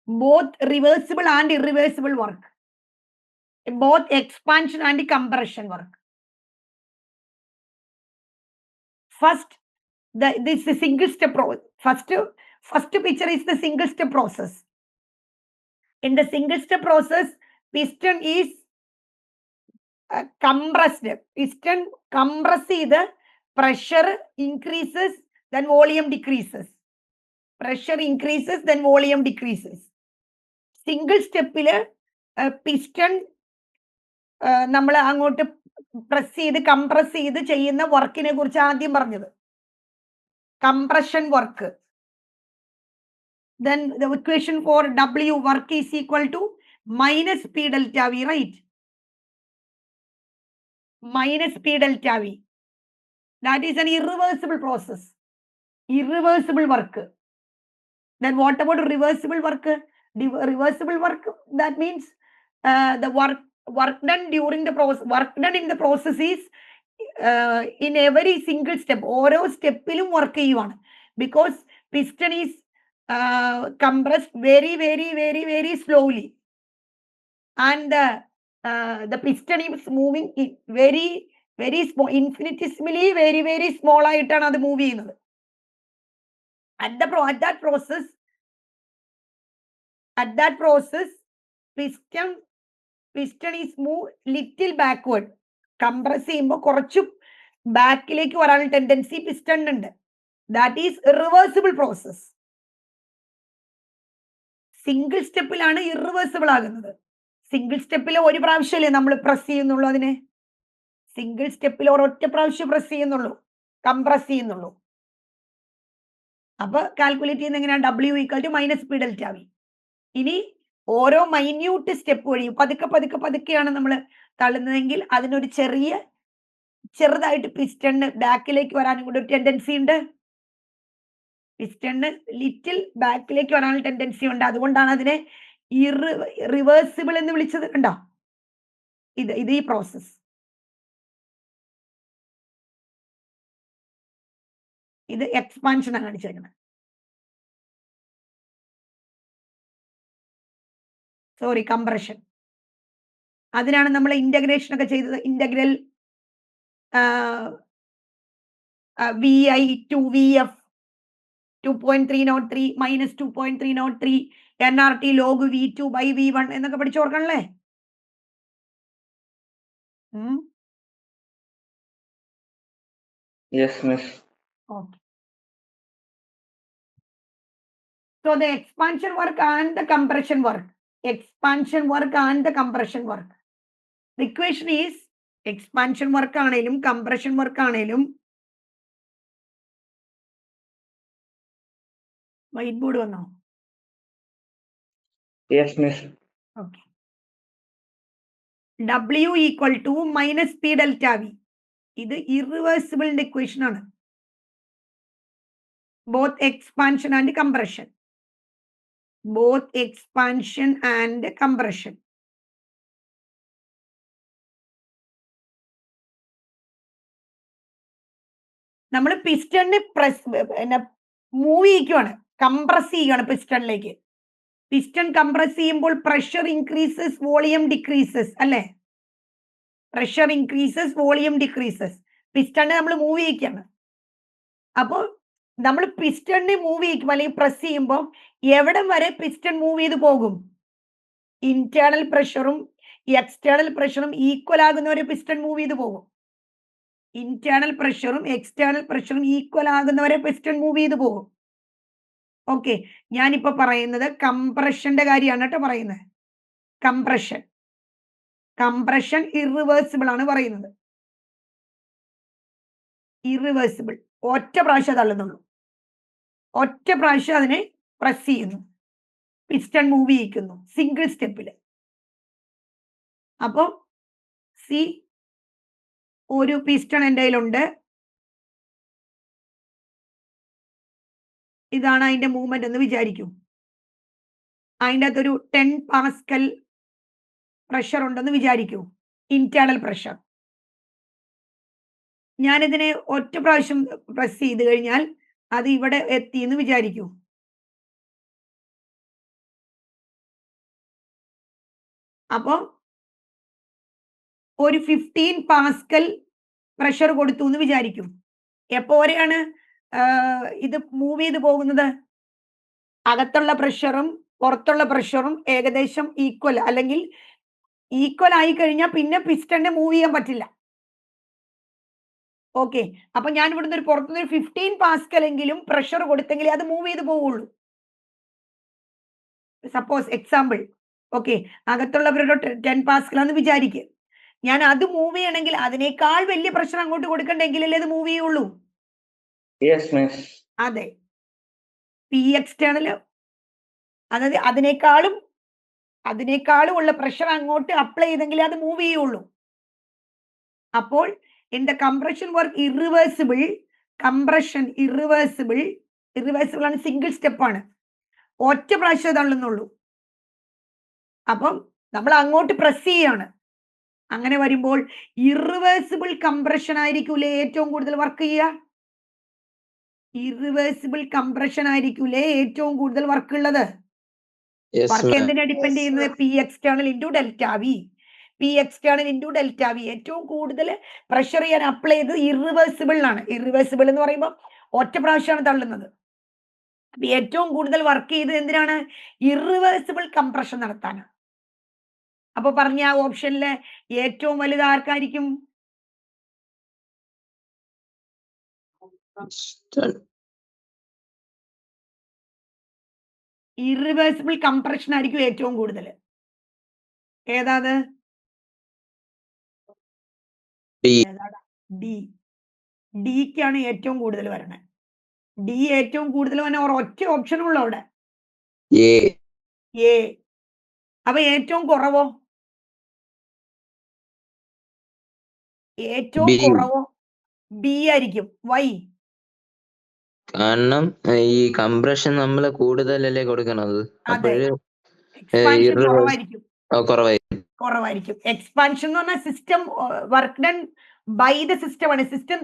Both reversible and irreversible work. Both expansion and compression work. First, this is single step process. First picture is the single step process. In the single step process, piston is compressed. Piston compress the pressure increases, then volume decreases. Pressure increases, then volume decreases. Single step piston നമ്മൾ അങ്ങോട്ട് press ചെയ്ത് compress ചെയ്ത് ചെയ്യുന്ന വർക്കിനെ കുറിച്ച് ആദ്യം പറഞ്ഞത്. Compression work. Then the equation for W work is equal to minus P delta V, right? minus P delta V. That is an irreversible process. Irreversible work. Then what about reversible work? Reversible work, that means the work done during the process, work done in the process is in every single step. Oro step work because piston is compressed very slowly, and the piston is moving very small, infinitesimally very small ആയിട്ടാണ് അത് move ചെയ്യുന്നത്. At that process, piston is moved little backward. Compress ചെയ്യുമ്പോൾ കുറച്ച് ബാക്കിലേക്ക് വരാനുള്ള tendency piston ഉണ്ട്. That is irreversible process. Single സ്റ്റെപ്പിലാണ് irreversible ആകുന്നത്. സിംഗിൾ സ്റ്റെപ്പിൽ ഒരു പ്രാവശ്യമല്ലേ നമ്മൾ പ്രസ് ചെയ്യുന്നുള്ളൂ, അതിനെ സിംഗിൾ സ്റ്റെപ്പിൽ ഒരൊറ്റ പ്രാവശ്യം പ്രസ് ചെയ്യുന്നുള്ളൂ, കംപ്രസ് ചെയ്യുന്നുള്ളൂ. അപ്പൊ കാൽക്കുലേറ്റ് ചെയ്യുന്ന എങ്ങനെയാണ്? W = -P delta V. ഇനി ഓരോ മൈന്യൂട്ട് സ്റ്റെപ്പ് വഴിയും പതുക്കെയാണ് നമ്മൾ തള്ളുന്നതെങ്കിൽ അതിനൊരു ചെറുതായിട്ട് പിസ്റ്റണിന് ബാക്കിലേക്ക് വരാനും കൂടെ ഒരു ടെൻഡൻസി ഉണ്ട്. പിസ്റ്റണിന് ലിറ്റിൽ ബാക്കിലേക്ക് വരാനുള്ള ടെൻഡൻസി ഉണ്ട്. അതുകൊണ്ടാണ് അതിനെ റിവേഴ്സിബിൾ എന്ന് വിളിച്ചത്. കണ്ടോ, ഇത് ഈ പ്രോസസ്. ഇത് എക്സ്പാൻഷൻ ആണ് കാണിച്ചേക്കുന്നത്. Sorry, compression. അതിനാണ് നമ്മൾ ഇന്റഗ്രേഷൻ ഒക്കെ ചെയ്തത്. Integral VI to VF 2.303 minus 2.303 nRT log V2 by V1 എന്നൊക്കെ പഠിച്ചു ഓർക്കണല്ലേ? Yes, miss. Okay. So the expansion work and the compression work. Expansion work and the compression work. The equation is expansion work ആണേലും compression work ആണേലും white board വന്നോ? Yes, miss. Okay. W = -P delta V. ഇത് irreversible equation ആണ്. Both expansion and compression. Both expansion and compression. നമ്മൾ പിസ്റ്റണിനെ move ചെയ്യിക്കുകയാണ്, compress ചെയ്യുകയാണ് പിസ്റ്റണിലേക്ക്. Piston compress ചെയ്യുമ്പോൾ പ്രഷർ ഇൻക്രീസസ്, വോളിയം ഡിക്രീസസ് അല്ലേ? Pressure increases, volume decreases. പിസ്റ്റണിനെ നമ്മൾ മൂവ് ചെയ്യിക്കുകയാണ്. അപ്പോൾ നമ്മൾ പിസ്റ്റണിനെ മൂവ് ചെയ്യിക്കും അല്ലെങ്കിൽ പ്രസ് ചെയ്യുമ്പോൾ എവിടം വരെ പിസ്റ്റൺ മൂവ് ചെയ്ത് പോകും? ഇന്റേണൽ പ്രഷറും എക്സ്റ്റേണൽ പ്രഷറും ഈക്വൽ ആകുന്നവരെ പിസ്റ്റൺ മൂവ് ചെയ്ത് പോകും. ഇന്റേണൽ പ്രഷറും എക്സ്റ്റേണൽ പ്രഷറും ഈക്വൽ ആകുന്നവരെ പിസ്റ്റൺ മൂവ് ചെയ്ത് പോകും. ഓക്കെ, ഞാനിപ്പോ പറയുന്നത് കംപ്രഷന്റെ കാര്യമാണ് കേട്ടോ പറയുന്നത്. കംപ്രഷൻ ഇറിവേഴ്സിബിൾ ആണ് പറയുന്നത്. ഇറിവേഴ്സിബിൾ, ഒറ്റ പ്രാവശ്യം തള്ളുന്നുള്ളൂ, ഒറ്റ പ്രാവശ്യം അതിനെ പ്രസ് ചെയ്യുന്നു, പിസ്റ്റൺ മൂവ് ചെയ്യിക്കുന്നു സിംഗിൾ സ്റ്റെപ്പിൽ. അപ്പൊ ഒരു പിസ്റ്റൺ എൻ്റെ കയ്യിലുണ്ട്. ഇതാണ് അതിന്റെ മൂവ്മെന്റ് എന്ന് വിചാരിക്കൂ. അതിൻ്റെ അകത്തൊരു 10 പാസ്കൽ പ്രഷർ ഉണ്ടെന്ന് വിചാരിക്കൂ, ഇന്റേണൽ പ്രഷർ. ഞാനിതിനെ ഒറ്റ പ്രാവശ്യം പ്രസ് ചെയ്ത് കഴിഞ്ഞാൽ അത് ഇവിടെ എത്തി എന്ന് വിചാരിക്കൂ. അപ്പോ ഒരു 15 പാസ്കൽ പ്രഷർ കൊടുത്തു എന്ന് വിചാരിക്കും. എപ്പോ വരെയാണ് ഇത് മൂവ് ചെയ്ത് പോകുന്നത്? അകത്തുള്ള പ്രഷറും പുറത്തുള്ള പ്രഷറും ഏകദേശം ഈക്വൽ അല്ലെങ്കിൽ ഈക്വൽ ആയി കഴിഞ്ഞാൽ പിന്നെ പിസ്റ്റണിനെ മൂവ് ചെയ്യാൻ പറ്റില്ല. ഓക്കെ, അപ്പൊ ഞാൻ ഇവിടുന്ന് പുറത്തുനിന്ന് ഒരു 15 പാസ്കൽ എങ്കിലും പ്രഷർ കൊടുത്തെങ്കിലേ അത് മൂവ് ചെയ്ത് പോവുള്ളൂ. സപ്പോസ് എക്സാമ്പിൾ, ഓക്കെ, അകത്തുള്ളവരുടെ 10 പാസ്കൽ ആണെന്ന് വിചാരിക്കുക. ഞാൻ അത് മൂവ് ചെയ്യണമെങ്കിൽ അതിനേക്കാൾ വലിയ പ്രഷർ അങ്ങോട്ട് കൊടുക്കണ്ടെങ്കിലല്ലേ അത് മൂവ് ചെയ്യുള്ളൂ. Yes, miss. അതെ, പി എക്സ്റ്റേണൽ, അതായത് അതിനേക്കാളും ഉള്ള പ്രഷർ അങ്ങോട്ട് അപ്ലൈ ചെയ്തെങ്കിലേ അത് മൂവ് ചെയ്യുള്ളൂ. അപ്പോൾ in the compression work irreversible compression irreversible ആണ് സിംഗിൾ സ്റ്റെപ്പ് ആണ്, ഒറ്റ പ്രാവശ്യം തള്ളുന്നുള്ളൂ. അപ്പം നമ്മൾ അങ്ങോട്ട് പ്രസ് ചെയ്യാണ്. അങ്ങനെ വരുമ്പോൾ ഇറിവേഴ്സിബിൾ കംപ്രഷൻ ആയിരിക്കൂലേ ഏറ്റവും കൂടുതൽ വർക്ക് ചെയ്യുക? ഇറിവേഴ്സിബിൾ കംപ്രഷൻ ആയിരിക്കൂലേ ഏറ്റവും കൂടുതൽ വർക്ക് ഉള്ളത്? Yes, work ma'am. എന്തിനാ ഡിപ്പെൻഡ് Yes, ചെയ്യുന്നത്? ma'am. P external into delta V. P external into delta V. ഏറ്റവും കൂടുതൽ പ്രഷർ ചെയ്യാൻ അപ്ലൈ ചെയ്ത് ഇറിവേഴ്സിബിൾ ആണ്. ഇറിവേഴ്സിബിൾ എന്ന് പറയുമ്പോൾ ഒറ്റ പ്രാവശ്യമാണ് തള്ളുന്നത്. ഏറ്റവും കൂടുതൽ വർക്ക് ചെയ്ത് എന്തിനാണ്? ഇറിവേഴ്സിബിൾ കംപ്രഷൻ നടത്താനാണ്. അപ്പൊ പറഞ്ഞ ആ ഓപ്ഷനില് ഏറ്റവും വലുത് ആർക്കായിരിക്കും? ഇറിവേഴ്സിബിൾ കംപ്രഷൻ ആയിരിക്കും ഏറ്റവും കൂടുതൽ. ഏതാത്? ഡി. ഡിക്കാണ് ഏറ്റവും കൂടുതൽ വരണേ. ഡി ഏറ്റവും കൂടുതൽ വന്ന ഒറ്റ ഓപ്ഷനുള്ളൂ അവിടെ, എ. അപ്പൊ ഏറ്റവും കുറവോ? ഏറ്റവും B. കുറവോ ബി ആയിരിക്കും. വൈ? കാരണം ഈ കംപ്രഷൻ നമ്മൾ കൂടുതലല്ലേ കൊടുക്കണത്, അതെ, അപ്പോഴ് എക്സ്പാൻഷൻ കുറവായിരിക്കും. കുറവായിരിക്കും. എക്സ്പാൻഷൻ എന്ന് പറഞ്ഞാൽ system work done by the system ആണ്. സിസ്റ്റം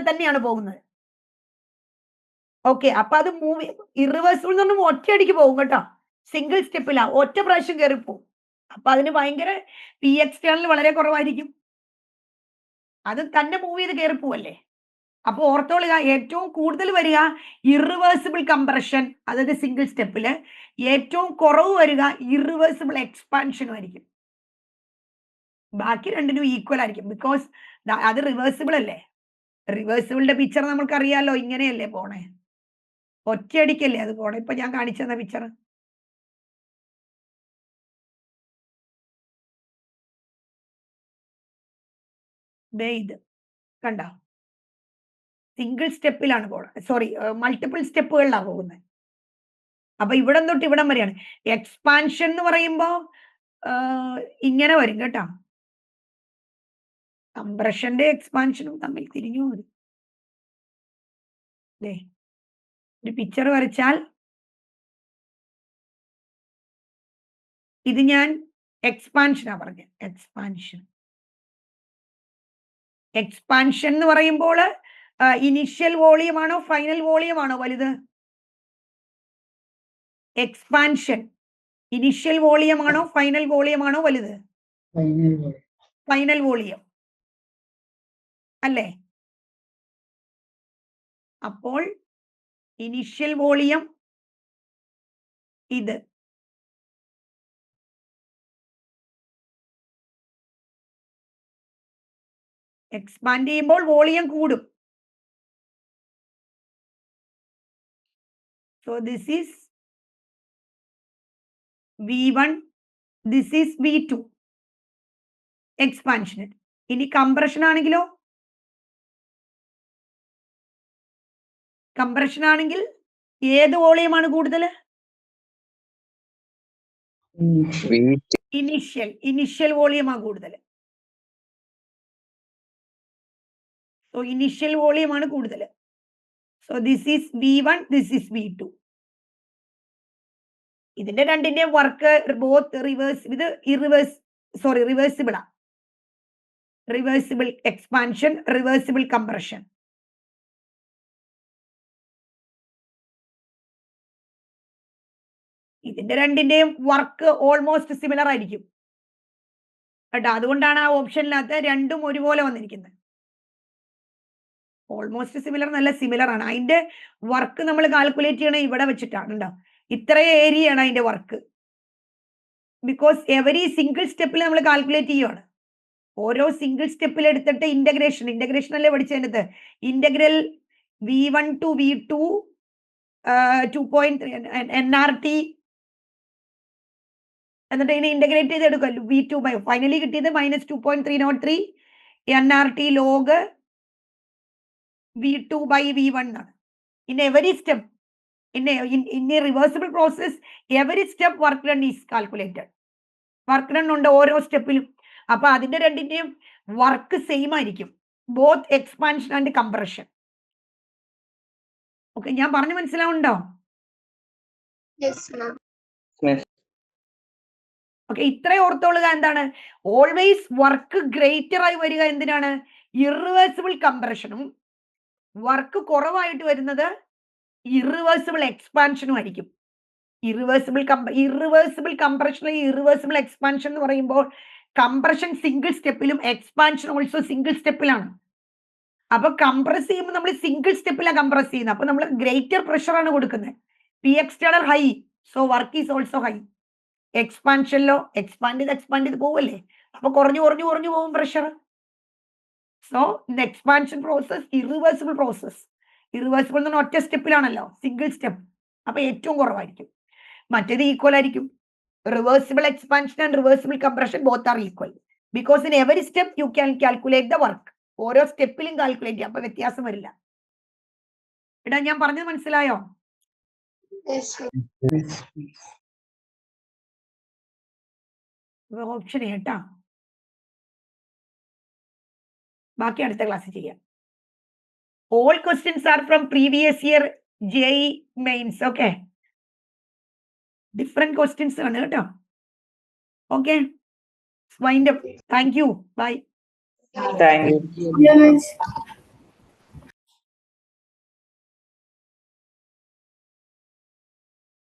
തന്നെയാണ് പോകുന്നത്. ഓക്കെ, അപ്പൊ അത് മൂവ് ഇറിവേഴ്സിബിൾ എന്ന് പറഞ്ഞാൽ ഒറ്റയടിക്ക് പോകും കേട്ടോ. സിംഗിൾ സ്റ്റെപ്പിലാ, ഒറ്റ പ്രാവശ്യം കയറി പോകും. അപ്പൊ അതിന് ഭയങ്കര പി എക്സ്റ്റേണൽ വളരെ കുറവായിരിക്കും. അത് തന്നെ മൂവ് ചെയ്ത് കയറി പോവല്ലേ. അപ്പൊ ഓർത്തോളുക, ഏറ്റവും കൂടുതൽ വരിക ഇറിവേഴ്സിബിൾ കംപ്രഷൻ, അതായത് സിംഗിൾ സ്റ്റെപ്പില്. ഏറ്റവും കുറവ് വരിക ഇറിവേഴ്സിബിൾ എക്സ്പാൻഷനും ആയിരിക്കും. ബാക്കി രണ്ടിനും ഈക്വൽ ആയിരിക്കും. ബിക്കോസ് അത് റിവേഴ്സിബിൾ അല്ലേ. റിവേഴ്സിബിളിന്റെ പിക്ചർ നമുക്കറിയാലോ, ഇങ്ങനെയല്ലേ പോണേ, ഒറ്റയടിക്കല്ലേ അത് പോണേ. ഇപ്പൊ ഞാൻ കാണിച്ചു തന്ന പിക്ചർ ഇത് കണ്ടോ? സിംഗിൾ സ്റ്റെപ്പിലാണ് പോകുന്നത്, സോറി മൾട്ടിപ്പിൾ സ്റ്റെപ്പുകളിലാണ് പോകുന്നത്. അപ്പൊ ഇവിടം തൊട്ട് ഇവിടം വരെയാണ്. എക്സ്പാൻഷൻ എന്ന് പറയുമ്പോ ഇങ്ങനെ വരും കേട്ടോ. കംപ്രഷന്റെ എക്സ്പാൻഷനും തമ്മിൽ തിരിഞ്ഞു വരും. ഒരു പിക്ചർ വരച്ചാൽ ഇത് ഞാൻ എക്സ്പാൻഷനാ പറഞ്ഞത്. എക്സ്പാൻഷൻ എന്ന് പറയുമ്പോൾ ഇനിഷ്യൽ വോളിയം ആണോ ഫൈനൽ വോളിയം ആണോ വലുത്? എക്സ്പാൻഷൻ ഇനിഷ്യൽ വോളിയം ആണോ ഫൈനൽ വോളിയം ആണോ വലുത്? ഫൈനൽ വോളിയം അല്ലേ? അപ്പോൾ ഇനിഷ്യൽ വോളിയം ഇത്, എക്സ്പാൻഡ് ചെയ്യുമ്പോൾ വോളിയം കൂടും. So this is V1, this is V2 expansion. ഇനി കംപ്രഷൻ ആണെങ്കിലോ? കംപ്രഷൻ ആണെങ്കിൽ ഏത് വോളിയമാണ് കൂടുതൽ? ഇനിഷ്യൽ വോളിയമാണ് കൂടുതൽ. സോ ഇനിഷ്യൽ വോളിയമാണ് കൂടുതൽ. So this is V1, this is V2. ഇതിന്റെ രണ്ടിന്റെ വർക്ക് ബോത്ത് റിവേഴ്സ്, ഇത് റിവേഴ്സിബിൾ ആണ്. Reversible expansion, reversible compression. ഇതിന്റെ രണ്ടിന്റെയും വർക്ക് ഓൾമോസ്റ്റ് സിമിലർ ആയിരിക്കും കേട്ടോ. അതുകൊണ്ടാണ് ആ ഓപ്ഷനിനകത്ത് രണ്ടും ഒരുപോലെ വന്നിരിക്കുന്നത്. ഓൾമോസ്റ്റ് സിമിലർ നല്ല സിമിലർ ആണ്. അതിന്റെ വർക്ക് നമ്മൾ കാൽക്കുലേറ്റ് ചെയ്യണ ഇവിടെ വെച്ചിട്ടാണ് കേട്ടോ. ഇത്ര ഏരിയയാണ് അതിന്റെ വർക്ക്. ബിക്കോസ് എവരി സിംഗിൾ സ്റ്റെപ്പിൽ നമ്മൾ കാൽക്കുലേറ്റ് ചെയ്യുവാണ്. ഓരോ സിംഗിൾ സ്റ്റെപ്പിൽ എടുത്തിട്ട് ഇന്റഗ്രേഷൻ അല്ലേ പഠിച്ചതിനകത്ത്. Integral V1 to V2 2.3 NRT എന്നിട്ട് ഇതിനെ ഇന്റഗ്രേറ്റ് ചെയ്ത് എടുക്കുമല്ലോ. V2 ബൈ ഫൈനലി കിട്ടിയത് -2.303 NRT log V2 by V1 ആണ്. In every step, in a reversible process, every step work done is calculated. Work done ഉണ്ട് ഓരോ സ്റ്റെപ്പിലും. അപ്പൊ അതിന്റെ രണ്ടിന്റെയും വർക്ക് സെയിം ആയിരിക്കും, both expansion and compression. Okay, ഞാൻ പറഞ്ഞു മനസ്സിലാവുന്നുണ്ടോ? Yes, ma'am. Miss. ഓക്കെ, ഇത്രയും ഓർത്തോളുക. എന്താണ് ഓൾവേസ് വർക്ക് ഗ്രേറ്റർ ആയി വരിക? എന്തിനാണ്? ഇറിവേഴ്സിബിൾ കംപ്രഷനും വർക്ക് കുറവായിട്ട് വരുന്നത് ഇറിവേഴ്സിബിൾ എക്സ്പാൻഷനും ആയിരിക്കും. ഇറിവേഴ്സിബിൾ കംപ്രഷൻ, ഇറിവേഴ്സിബിൾ എക്സ്പാൻഷൻ എന്ന് പറയുമ്പോൾ കംപ്രഷൻ സിംഗിൾ സ്റ്റെപ്പിലും എക്സ്പാൻഷൻ ഓൾസോ സിംഗിൾ സ്റ്റെപ്പിലാണ്. അപ്പൊ കംപ്രസ് ചെയ്യുമ്പോൾ നമ്മൾ സിംഗിൾ സ്റ്റെപ്പിലാണ് കംപ്രസ് ചെയ്യുന്നത്. അപ്പൊ നമ്മൾ ഗ്രേറ്റർ പ്രഷർ ആണ് കൊടുക്കുന്നത്. P external high, so work is also high. എക്സ്പാൻഷനിലോ എക്സ്പാൻഡ് ചെയ്ത് പോവല്ലേ, അപ്പൊ കുറഞ്ഞു പോകും pressure. So in expansion process irreversible process. Irreversible എന്ന് പറഞ്ഞാൽ ഒറ്റ സ്റ്റെപ്പിലാണല്ലോ, സിംഗിൾ സ്റ്റെപ്പ്. അപ്പൊ ഏറ്റവും കുറവായിരിക്കും. മറ്റേത് ഈക്വൽ ആയിരിക്കും. Reversible expansion and reversible compression both are equal because in every step you can calculate the work. ഓരോ സ്റ്റെപ്പിലും കാൽക്കുലേറ്റ് ചെയ്യാം, അപ്പൊ വ്യത്യാസം വരില്ല. എടാ, ഞാൻ പറഞ്ഞത് മനസ്സിലായോ? Yes, ma'am. ഓപ്ഷൻ കേട്ടാ, ബാക്കി അടുത്ത ക്ലാസ്സിൽ ചെയ്യാം. All questions are from previous year JEE mains. Okay, different questions ആണ് കേട്ടോ. Okay, wind up. Thank you, bye. Thank you. Yeah, miss.